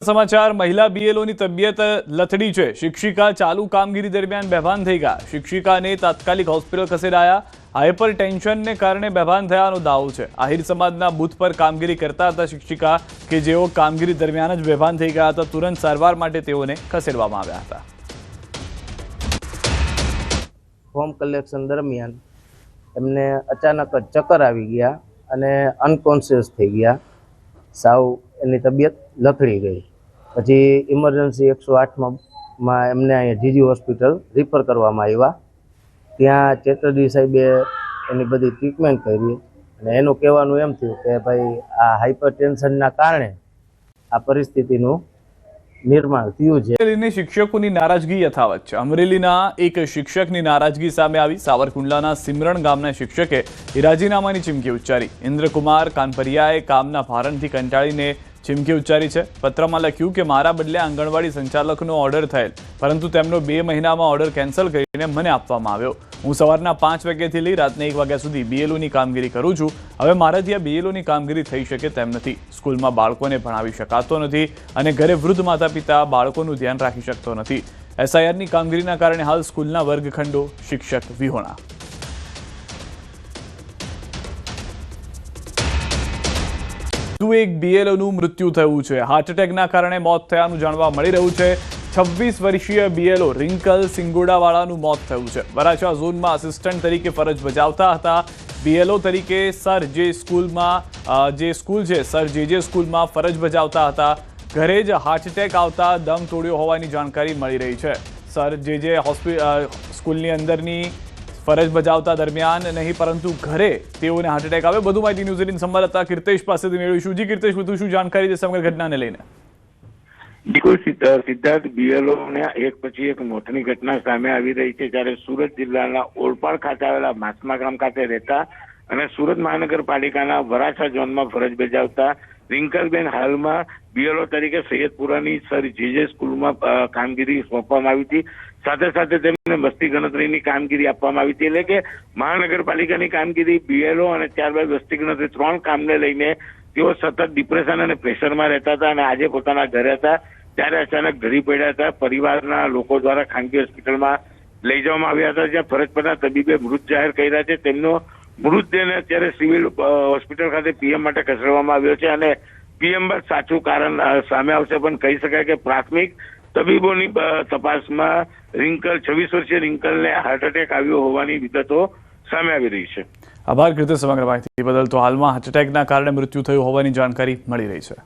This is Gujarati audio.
समाचार महिला बीएलओ ની તબિયત લથડી છે। શિક્ષિકા ચાલુ કામગીરી દરમિયાન બેભાન થઈ ગયા। શિક્ષિકાને તાત્કાલિક હોસ્પિટલ ખસેડાયા। હાઇપર ટેન્શનને કારણે બેભાન થયાનો દાવો છે। આહિર સમાજના બૂથ પર કામગીરી કરતા હતા શિક્ષિકા કે જેઓ કામગીરી દરમિયાન જ બેભાન થઈ ગયા હતા। તુરંત સારવાર માટે તેઓને ખસેડવામાં આવ્યા હતા। ફોર્મ કલેક્શન દરમિયાન એમને અચાનક જ ચક્કર આવી ગયા અને અનકોન્શિયસ થઈ ગયા। સાવ એની તબિયત લથડી ગઈ। પછી ઇમરજન્સી 108માં એમને અહીંયા જીજી હોસ્પિટલ રિફર કરવામાં આવ્યા। ત્યાં ચેટર્જી સાહેબે એની બધી ટ્રીટમેન્ટ કરી અને એનું કહેવાનું એમ થયું કે ભાઈ આ હાઇપર ટેન્શનના કારણે આ પરિસ્થિતિનું નિર્માણ થયું છે। અમરેલીની શિક્ષકોની નારાજગી યથાવત છે। અમરેલીના એક શિક્ષકની નારાજગી સામે આવી। સાવરકુંડલાના સિમરણ ગામના શિક્ષકે રાજીનામાની ચીમકી ઉચ્ચારી। ઇન્દ્રકુમાર કાનપરિયાએ કામના ભારણથી કંટાળીને ચીમકી ઉચ્ચારી છે। પત્રમાં લખ્યું કે મારા બદલે આંગણવાડી સંચાલકનો ઓર્ડર થયેલ, પરંતુ તેમનો 2 મહિનામાં ઓર્ડર કેન્સલ કરીને મને આપવામાં આવ્યો। હું સવારના 5 વાગ્યાથી લઈ રાતના 1 વાગ્યા સુધી બીએલઓની કામગીરી કરું છું। હવે મારાથી આ બીએલઓની કામગીરી થઈ શકે તેમ નથી। સ્કૂલમાં બાળકોને ભણાવી શકાતો નથી અને ઘરે વૃદ્ધ માતા પિતા બાળકોનું ધ્યાન રાખી શકતો નથી। એસઆઈઆરની કામગીરીના કારણે હાલ સ્કૂલના વર્ગખંડો શિક્ષક વિહોણા। એક બીએલઓનું મૃત્યુ થયું છે। હાર્ટ એટેકના કારણે મોત થયાનું જાણવા મળી રહ્યું છે। 26 વર્ષીય બીએલઓ રિંકલ સિંગોડાવાળાનું મોત થયું છે। વરાછા ઝોનમાં આસિસ્ટન્ટ તરીકે ફરજ બજાવતા હતા। બીએલઓ તરીકે સર જે સ્કૂલ છે સર જે સ્કૂલમાં ફરજ બજાવતા હતા। ઘરે જ હાર્ટ એટેક આવતા દમ તોડ્યો હોવાની જાણકારી મળી રહી છે। સર જે સ્કૂલની અંદરની ફરજ બજાવતા દરમિયાન નહીં પરંતુ ઘરે તેઓને હાર્ટ એટેક આવે। વધુ માહિતી ન્યૂઝ 18 સંવાદદાતા કીર્તેશ પાસેથી મેળવીશું। જી કીર્તેશ, વધુ શું જાણકારી છે સમગ્ર ઘટનાને લઈને? બિલકુલ સિદ્ધાર્થ, બીએલઓ ને એક પછી એક મોતની ઘટના સામે આવી રહી છે। જ્યારે સુરત જિલ્લાના ઓલપાડ ખાતે આવેલા માસમા ગામ ખાતે રહેતા અને સુરત મહાનગરપાલિકાના વરાછા ઝોનમાં ફરજ બજાવતા રિંકલબેન હાલમાં બીએલઓ તરીકે સૈયદપુરાની સર જે સ્કૂલમાં કામગીરી સોંપવામાં આવી હતી। સાથે સાથે તેમને વસ્તી ગણતરીની કામગીરી આપવામાં આવી હતી। એટલે કે મહાનગરપાલિકાની કામગીરી, બીએલઓ અને ત્યારબાદ વસ્તી ગણતરી 3 કામને લઈને તેઓ સતત ડિપ્રેશન અને પ્રેશરમાં રહેતા હતા અને આજે પોતાના ઘરે હતા ત્યારે અચાનક ઢળી પડ્યા હતા। પરિવારના લોકો દ્વારા ખાનગી હોસ્પિટલમાં લઈ જવામાં આવ્યા હતા, જ્યાં ફરજ પરના તબીબે મૃત જાહેર કર્યા છે। તેમનો મૃતદેહને અત્યારે સિવિલ હોસ્પિટલ ખાતે પીએમ માટે ખસેડવામાં આવ્યો છે અને પીએમ બાદ સાચું કારણ સામે આવશે, પણ કહી શકાય કે પ્રાથમિક તબીબોની તપાસમાં 26 વર્ષીય રિંકલને હાર્ટ એટેક આવ્યો હોવાની વિગતો સામે આવી રહી છે। આભાર કીર્તેશ સમગ્ર માહિતી બદલ। તો હાલમાં હાર્ટ એટેકના કારણે મૃત્યુ થયું હોવાની જાણકારી મળી રહી છે।